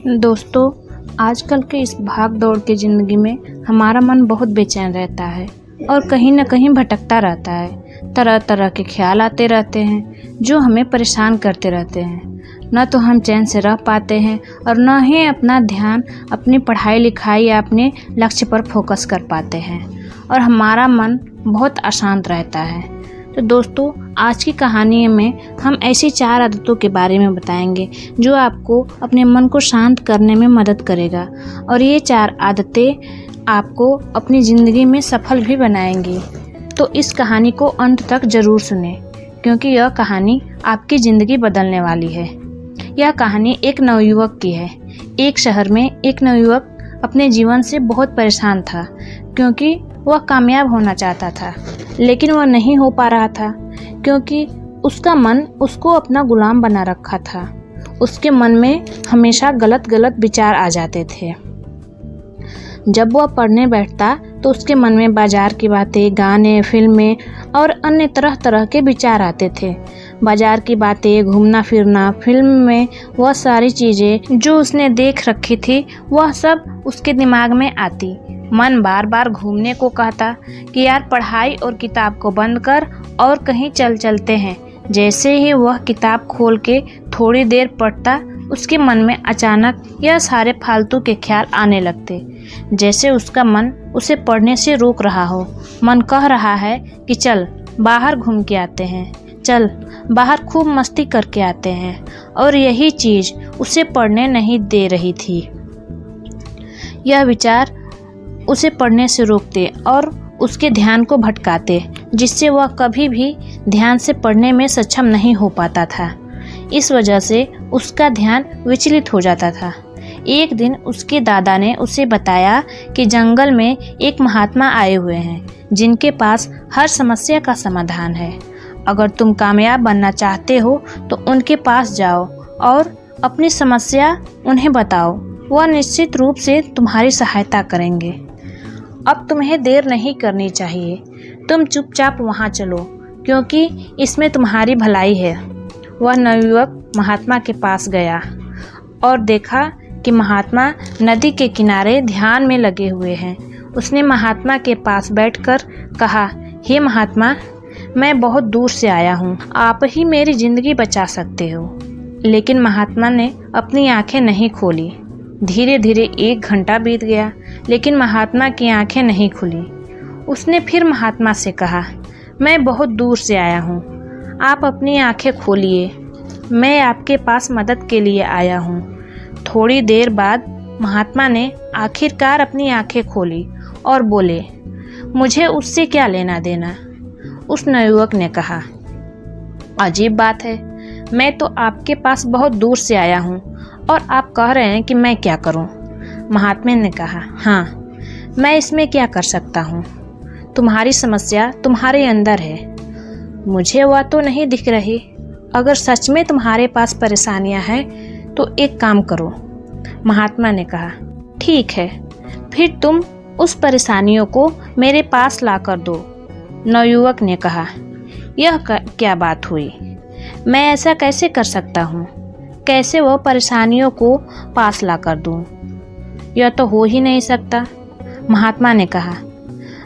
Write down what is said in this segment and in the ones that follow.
दोस्तों, आजकल के इस भाग दौड़ की ज़िंदगी में हमारा मन बहुत बेचैन रहता है और कहीं न कहीं भटकता रहता है। तरह तरह के ख्याल आते रहते हैं जो हमें परेशान करते रहते हैं। न तो हम चैन से रह पाते हैं और न ही अपना ध्यान अपनी पढ़ाई लिखाई या अपने लक्ष्य पर फोकस कर पाते हैं और हमारा मन बहुत अशांत रहता है। तो दोस्तों, आज की कहानी में हम ऐसी 4 आदतों के बारे में बताएंगे जो आपको अपने मन को शांत करने में मदद करेगा और ये 4 आदतें आपको अपनी ज़िंदगी में सफल भी बनाएंगी। तो इस कहानी को अंत तक ज़रूर सुनें क्योंकि यह कहानी आपकी ज़िंदगी बदलने वाली है। यह कहानी एक नवयुवक की है। एक शहर में एक नवयुवक अपने जीवन से बहुत परेशान था क्योंकि वह कामयाब होना चाहता था, लेकिन वह नहीं हो पा रहा था क्योंकि उसका मन उसको अपना गुलाम बना रखा था। उसके मन में हमेशा गलत गलत विचार आ जाते थे। जब वह पढ़ने बैठता तो उसके मन में बाजार की बातें, गाने, फिल्में और अन्य तरह तरह के विचार आते थे। बाजार की बातें, घूमना फिरना, फिल्म में वह सारी चीज़ें जो उसने देख रखी थी वह सब उसके दिमाग में आती। मन बार बार घूमने को कहता कि यार पढ़ाई और किताब को बंद कर और कहीं चलते हैं। जैसे ही वह किताब खोल के थोड़ी देर पढ़ता, उसके मन में अचानक यह सारे फालतू के ख्याल आने लगते, जैसे उसका मन उसे पढ़ने से रोक रहा हो। मन कह रहा है कि चल बाहर घूम के आते हैं, चल बाहर खूब मस्ती करके आते हैं, और यही चीज़ उसे पढ़ने नहीं दे रही थी। यह विचार उसे पढ़ने से रोकते और उसके ध्यान को भटकाते, जिससे वह कभी भी ध्यान से पढ़ने में सक्षम नहीं हो पाता था। इस वजह से उसका ध्यान विचलित हो जाता था। एक दिन उसके दादा ने उसे बताया कि जंगल में एक महात्मा आए हुए हैं जिनके पास हर समस्या का समाधान है। अगर तुम कामयाब बनना चाहते हो तो उनके पास जाओ और अपनी समस्या उन्हें बताओ। वह निश्चित रूप से तुम्हारी सहायता करेंगे। अब तुम्हें देर नहीं करनी चाहिए। तुम चुपचाप वहाँ चलो क्योंकि इसमें तुम्हारी भलाई है। वह नवयुवक महात्मा के पास गया और देखा कि महात्मा नदी के किनारे ध्यान में लगे हुए हैं। उसने महात्मा के पास बैठकर कहा, हे महात्मा, मैं बहुत दूर से आया हूँ, आप ही मेरी ज़िंदगी बचा सकते हो। लेकिन महात्मा ने अपनी आंखें नहीं खोली। धीरे धीरे 1 घंटा बीत गया, लेकिन महात्मा की आंखें नहीं खुली। उसने फिर महात्मा से कहा, मैं बहुत दूर से आया हूँ, आप अपनी आंखें खोलिए, मैं आपके पास मदद के लिए आया हूँ। थोड़ी देर बाद महात्मा ने आखिरकार अपनी आंखें खोली और बोले, मुझे उससे क्या लेना देना। उस नवयुवक ने कहा, अजीब बात है, मैं तो आपके पास बहुत दूर से आया हूँ और आप कह रहे हैं कि मैं क्या करूं। महात्मा ने कहा, हाँ, मैं इसमें क्या कर सकता हूँ। तुम्हारी समस्या तुम्हारे अंदर है, मुझे वह तो नहीं दिख रही। अगर सच में तुम्हारे पास परेशानियां हैं तो एक काम करो। महात्मा ने कहा, ठीक है, फिर तुम उस परेशानियों को मेरे पास ला कर दो। नवयुवक ने कहा, यह क्या बात हुई, मैं ऐसा कैसे कर सकता हूँ, कैसे वह परेशानियों को पास ला कर दूँ, यह तो हो ही नहीं सकता। महात्मा ने कहा,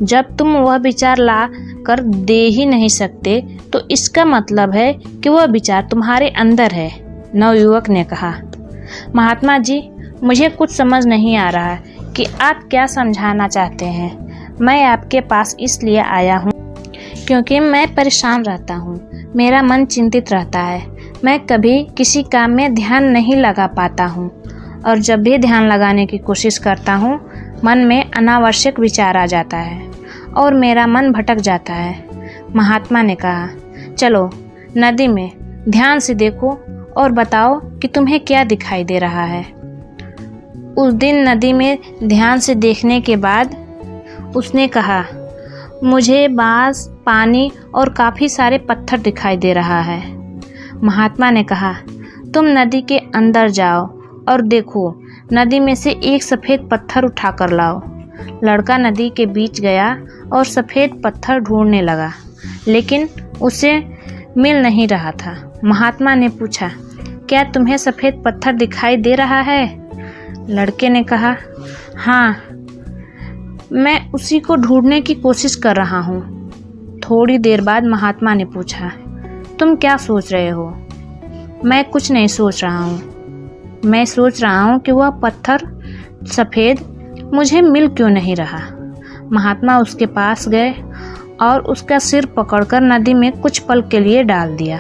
जब तुम वह विचार ला कर दे ही नहीं सकते तो इसका मतलब है कि वह विचार तुम्हारे अंदर है। नवयुवक ने कहा, महात्मा जी, मुझे कुछ समझ नहीं आ रहा कि आप क्या समझाना चाहते हैं। मैं आपके पास इसलिए आया हूँ क्योंकि मैं परेशान रहता हूँ, मेरा मन चिंतित रहता है, मैं कभी किसी काम में ध्यान नहीं लगा पाता हूँ और जब भी ध्यान लगाने की कोशिश करता हूँ मन में अनावश्यक विचार आ जाता है और मेरा मन भटक जाता है। महात्मा ने कहा, चलो नदी में ध्यान से देखो और बताओ कि तुम्हें क्या दिखाई दे रहा है। उस दिन नदी में ध्यान से देखने के बाद उसने कहा, मुझे बांस, पानी और काफ़ी सारे पत्थर दिखाई दे रहा है। महात्मा ने कहा, तुम नदी के अंदर जाओ और देखो, नदी में से एक सफ़ेद पत्थर उठा कर लाओ। लड़का नदी के बीच गया और सफ़ेद पत्थर ढूंढने लगा, लेकिन उसे मिल नहीं रहा था। महात्मा ने पूछा, क्या तुम्हें सफ़ेद पत्थर दिखाई दे रहा है? लड़के ने कहा, हाँ, मैं उसी को ढूंढने की कोशिश कर रहा हूँ। थोड़ी देर बाद महात्मा ने पूछा, तुम क्या सोच रहे हो? मैं कुछ नहीं सोच रहा हूँ। मैं सोच रहा हूँ कि वह पत्थर सफ़ेद मुझे मिल क्यों नहीं रहा। महात्मा उसके पास गए और उसका सिर पकड़कर नदी में कुछ पल के लिए डाल दिया।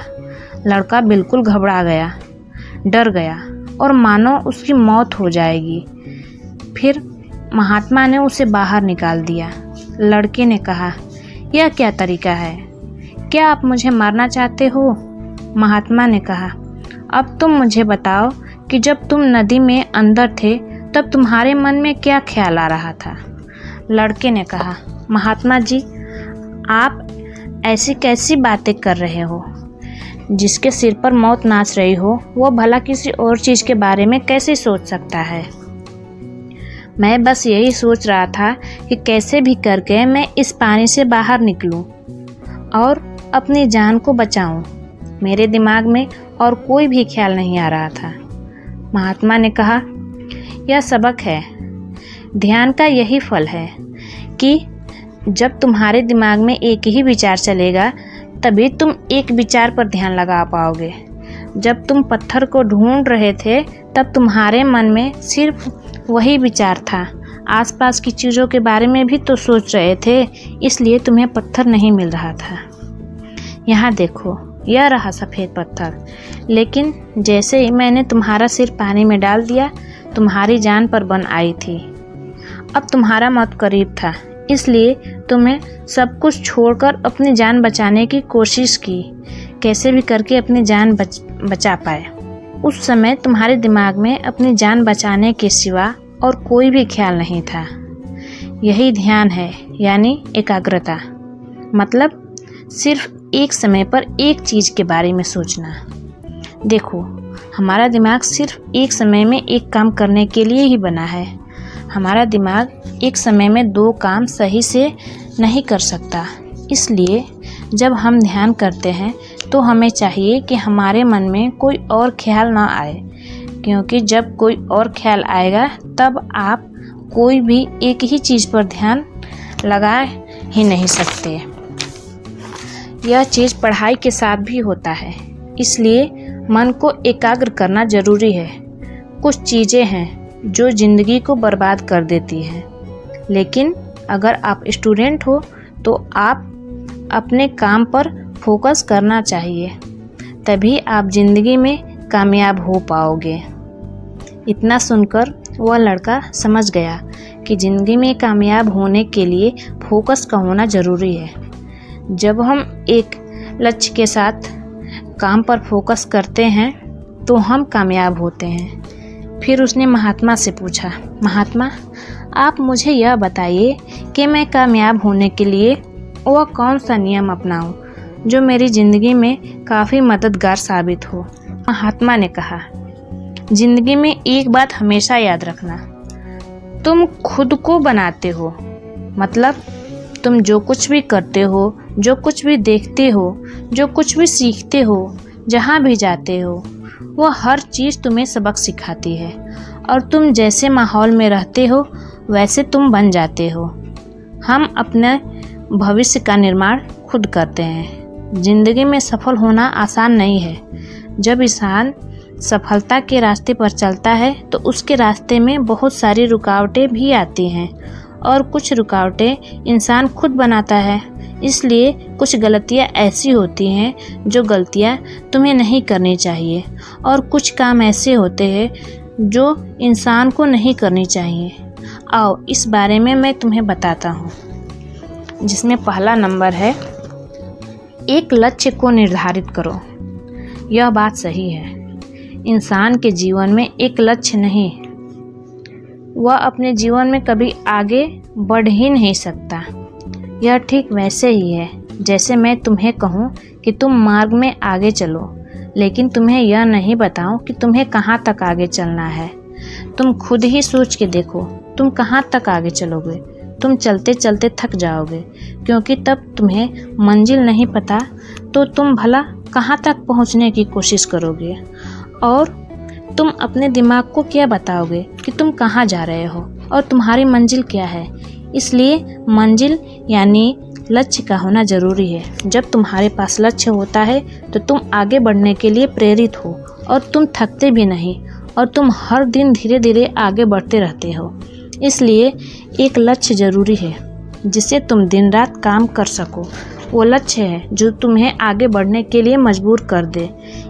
लड़का बिल्कुल घबरा गया, डर गया और मानो उसकी मौत हो जाएगी। फिर महात्मा ने उसे बाहर निकाल दिया। लड़के ने कहा, यह क्या तरीका है? क्या आप मुझे मारना चाहते हो? महात्मा ने कहा, अब तुम मुझे बताओ कि जब तुम नदी में अंदर थे तब तुम्हारे मन में क्या ख्याल आ रहा था? लड़के ने कहा, महात्मा जी, आप ऐसी कैसी बातें कर रहे हो? जिसके सिर पर मौत नाच रही हो वो भला किसी और चीज़ के बारे में कैसे सोच सकता है? मैं बस यही सोच रहा था कि कैसे भी करके मैं इस पानी से बाहर निकलूं और अपनी जान को बचाऊं। मेरे दिमाग में और कोई भी ख्याल नहीं आ रहा था। महात्मा ने कहा, यह सबक है। ध्यान का यही फल है कि जब तुम्हारे दिमाग में एक ही विचार चलेगा तभी तुम एक विचार पर ध्यान लगा पाओगे। जब तुम पत्थर को ढूंढ रहे थे तब तुम्हारे मन में सिर्फ वही विचार था। आसपास की चीज़ों के बारे में भी तो सोच रहे थे, इसलिए तुम्हें पत्थर नहीं मिल रहा था। यहाँ देखो, यह रहा सफ़ेद पत्थर। लेकिन जैसे ही मैंने तुम्हारा सिर पानी में डाल दिया, तुम्हारी जान पर बन आई थी। अब तुम्हारा मौत करीब था, इसलिए तुम्हें सब कुछ छोड़कर अपनी जान बचाने की कोशिश की। कैसे भी करके अपनी जान बचा पाए। उस समय तुम्हारे दिमाग में अपनी जान बचाने के सिवा और कोई भी ख्याल नहीं था। यही ध्यान है, यानी एकाग्रता। मतलब सिर्फ एक समय पर एक चीज़ के बारे में सोचना। देखो, हमारा दिमाग सिर्फ एक समय में एक काम करने के लिए ही बना है। हमारा दिमाग एक समय में दो काम सही से नहीं कर सकता। इसलिए जब हम ध्यान करते हैं तो हमें चाहिए कि हमारे मन में कोई और ख्याल ना आए, क्योंकि जब कोई और ख्याल आएगा तब आप कोई भी एक ही चीज़ पर ध्यान लगा ही नहीं सकते। यह चीज़ पढ़ाई के साथ भी होता है, इसलिए मन को एकाग्र करना ज़रूरी है। कुछ चीज़ें हैं जो ज़िंदगी को बर्बाद कर देती हैं, लेकिन अगर आप स्टूडेंट हो तो आप अपने काम पर फोकस करना चाहिए, तभी आप ज़िंदगी में कामयाब हो पाओगे। इतना सुनकर वह लड़का समझ गया कि ज़िंदगी में कामयाब होने के लिए फोकस का होना ज़रूरी है। जब हम एक लक्ष्य के साथ काम पर फोकस करते हैं तो हम कामयाब होते हैं। फिर उसने महात्मा से पूछा, महात्मा, आप मुझे यह बताइए कि मैं कामयाब होने के लिए वह कौन सा नियम अपनाऊं जो मेरी ज़िंदगी में काफ़ी मददगार साबित हो। महात्मा ने कहा, ज़िंदगी में एक बात हमेशा याद रखना, तुम खुद को बनाते हो। मतलब तुम जो कुछ भी करते हो, जो कुछ भी देखते हो, जो कुछ भी सीखते हो, जहाँ भी जाते हो, वह हर चीज़ तुम्हें सबक सिखाती है और तुम जैसे माहौल में रहते हो वैसे तुम बन जाते हो। हम अपने भविष्य का निर्माण खुद करते हैं। ज़िंदगी में सफल होना आसान नहीं है। जब इंसान सफलता के रास्ते पर चलता है तो उसके रास्ते में बहुत सारी रुकावटें भी आती हैं और कुछ रुकावटें इंसान खुद बनाता है। इसलिए कुछ गलतियां ऐसी होती हैं जो गलतियां तुम्हें नहीं करनी चाहिए और कुछ काम ऐसे होते हैं जो इंसान को नहीं करनी चाहिए। आओ इस बारे में मैं तुम्हें बताता हूँ, जिसमें पहला नंबर है, एक लक्ष्य को निर्धारित करो। यह बात सही है। इंसान के जीवन में एक लक्ष्य नहीं, वह अपने जीवन में कभी आगे बढ़ ही नहीं सकता। यह ठीक वैसे ही है जैसे मैं तुम्हें कहूँ कि तुम मार्ग में आगे चलो, लेकिन तुम्हें यह नहीं बताऊँ कि तुम्हें कहाँ तक आगे चलना है। तुम खुद ही सोच के देखो, तुम कहाँ तक आगे चलोगे। तुम चलते चलते थक जाओगे, क्योंकि तब तुम्हें मंजिल नहीं पता तो तुम भला कहाँ तक पहुँचने की कोशिश करोगे। और तुम अपने दिमाग को क्या बताओगे कि तुम कहाँ जा रहे हो और तुम्हारी मंजिल क्या है। इसलिए मंजिल यानी लक्ष्य का होना ज़रूरी है। जब तुम्हारे पास लक्ष्य होता है तो तुम आगे बढ़ने के लिए प्रेरित हो और तुम थकते भी नहीं और तुम हर दिन धीरे धीरे आगे बढ़ते रहते हो। इसलिए एक लक्ष्य ज़रूरी है जिसे तुम दिन रात काम कर सको। वो लक्ष्य है जो तुम्हें आगे बढ़ने के लिए मजबूर कर दे।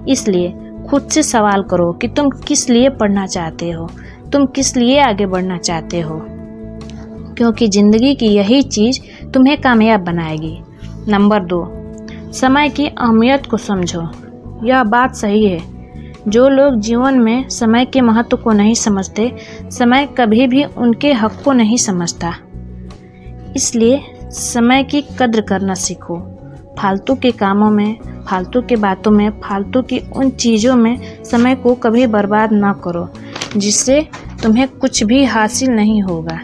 इसलिए खुद से सवाल करो कि तुम किस लिए पढ़ना चाहते हो, तुम किस लिए आगे बढ़ना चाहते हो, क्योंकि ज़िंदगी की यही चीज़ तुम्हें कामयाब बनाएगी। नंबर 2, समय की अहमियत को समझो। यह बात सही है, जो लोग जीवन में समय के महत्व को नहीं समझते, समय कभी भी उनके हक को नहीं समझता। इसलिए समय की कद्र करना सीखो। फालतू के कामों में, फालतू के बातों में, फालतू की उन चीज़ों में समय को कभी बर्बाद ना करो जिससे तुम्हें कुछ भी हासिल नहीं होगा।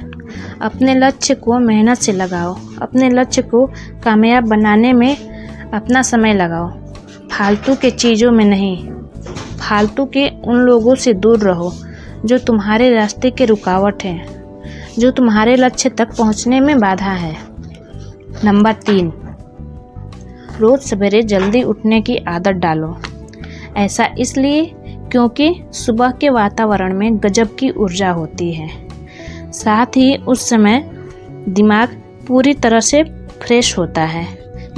अपने लक्ष्य को मेहनत से लगाओ, अपने लक्ष्य को कामयाब बनाने में अपना समय लगाओ। फालतू के चीज़ों में नहीं, फालतू के उन लोगों से दूर रहो जो तुम्हारे रास्ते के रुकावट हैं, जो तुम्हारे लक्ष्य तक पहुंचने में बाधा है। नंबर 3, रोज़ सवेरे जल्दी उठने की आदत डालो। ऐसा इसलिए क्योंकि सुबह के वातावरण में गजब की ऊर्जा होती है, साथ ही उस समय दिमाग पूरी तरह से फ्रेश होता है,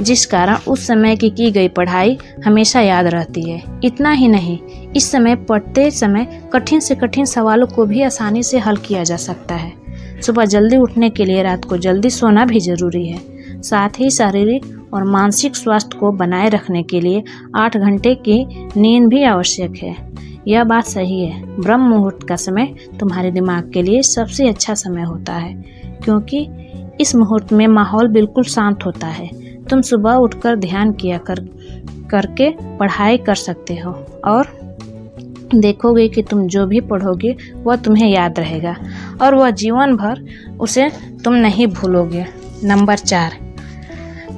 जिस कारण उस समय की गई पढ़ाई हमेशा याद रहती है। इतना ही नहीं, इस समय पढ़ते समय कठिन से कठिन सवालों को भी आसानी से हल किया जा सकता है। सुबह जल्दी उठने के लिए रात को जल्दी सोना भी जरूरी है। साथ ही शारीरिक और मानसिक स्वास्थ्य को बनाए रखने के लिए 8 घंटे की नींद भी आवश्यक है। यह बात सही है, ब्रह्म मुहूर्त का समय तुम्हारे दिमाग के लिए सबसे अच्छा समय होता है, क्योंकि इस मुहूर्त में माहौल बिल्कुल शांत होता है। तुम सुबह उठकर ध्यान करके पढ़ाई कर सकते हो और देखोगे कि तुम जो भी पढ़ोगे वह तुम्हें याद रहेगा और वह जीवन भर उसे तुम नहीं भूलोगे। नंबर 4,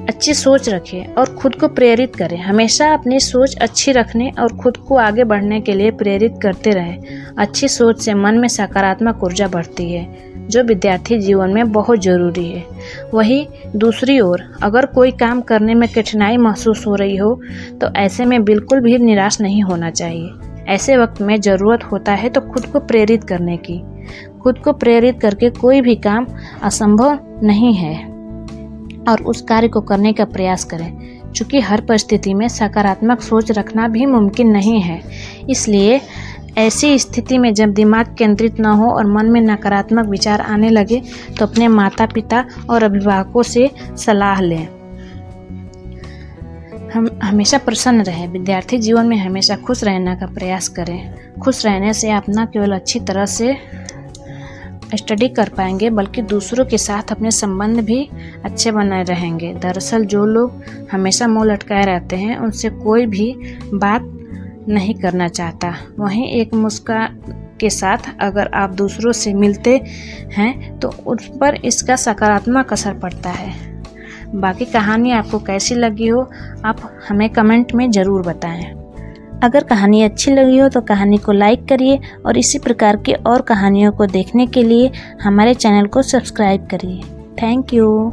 अच्छी सोच रखें और खुद को प्रेरित करें। हमेशा अपनी सोच अच्छी रखने और खुद को आगे बढ़ने के लिए प्रेरित करते रहें। अच्छी सोच से मन में सकारात्मक ऊर्जा बढ़ती है, जो विद्यार्थी जीवन में बहुत ज़रूरी है। वहीं दूसरी ओर अगर कोई काम करने में कठिनाई महसूस हो रही हो तो ऐसे में बिल्कुल भी निराश नहीं होना चाहिए। ऐसे वक्त में ज़रूरत होता है तो खुद को प्रेरित करने की। खुद को प्रेरित करके कोई भी काम असंभव नहीं है और उस कार्य को करने का प्रयास करें, क्योंकि हर परिस्थिति में सकारात्मक सोच रखना भी मुमकिन नहीं है। इसलिए ऐसी स्थिति में जब दिमाग केंद्रित न हो और मन में नकारात्मक विचार आने लगे तो अपने माता पिता और अभिभावकों से सलाह लें। हम हमेशा प्रसन्न रहें। विद्यार्थी जीवन में हमेशा खुश रहने का प्रयास करें। खुश रहने से आप न केवल अच्छी तरह से स्टडी कर पाएंगे बल्कि दूसरों के साथ अपने संबंध भी अच्छे बने रहेंगे। दरअसल जो लोग हमेशा मुंह लटकाए रहते हैं उनसे कोई भी बात नहीं करना चाहता। वहीं एक मुस्कान के साथ अगर आप दूसरों से मिलते हैं तो उस पर इसका सकारात्मक असर पड़ता है। बाकी कहानी आपको कैसी लगी हो आप हमें कमेंट में ज़रूर बताएं। अगर कहानी अच्छी लगी हो तो कहानी को लाइक करिए और इसी प्रकार की और कहानियों को देखने के लिए हमारे चैनल को सब्सक्राइब करिए। Thank you.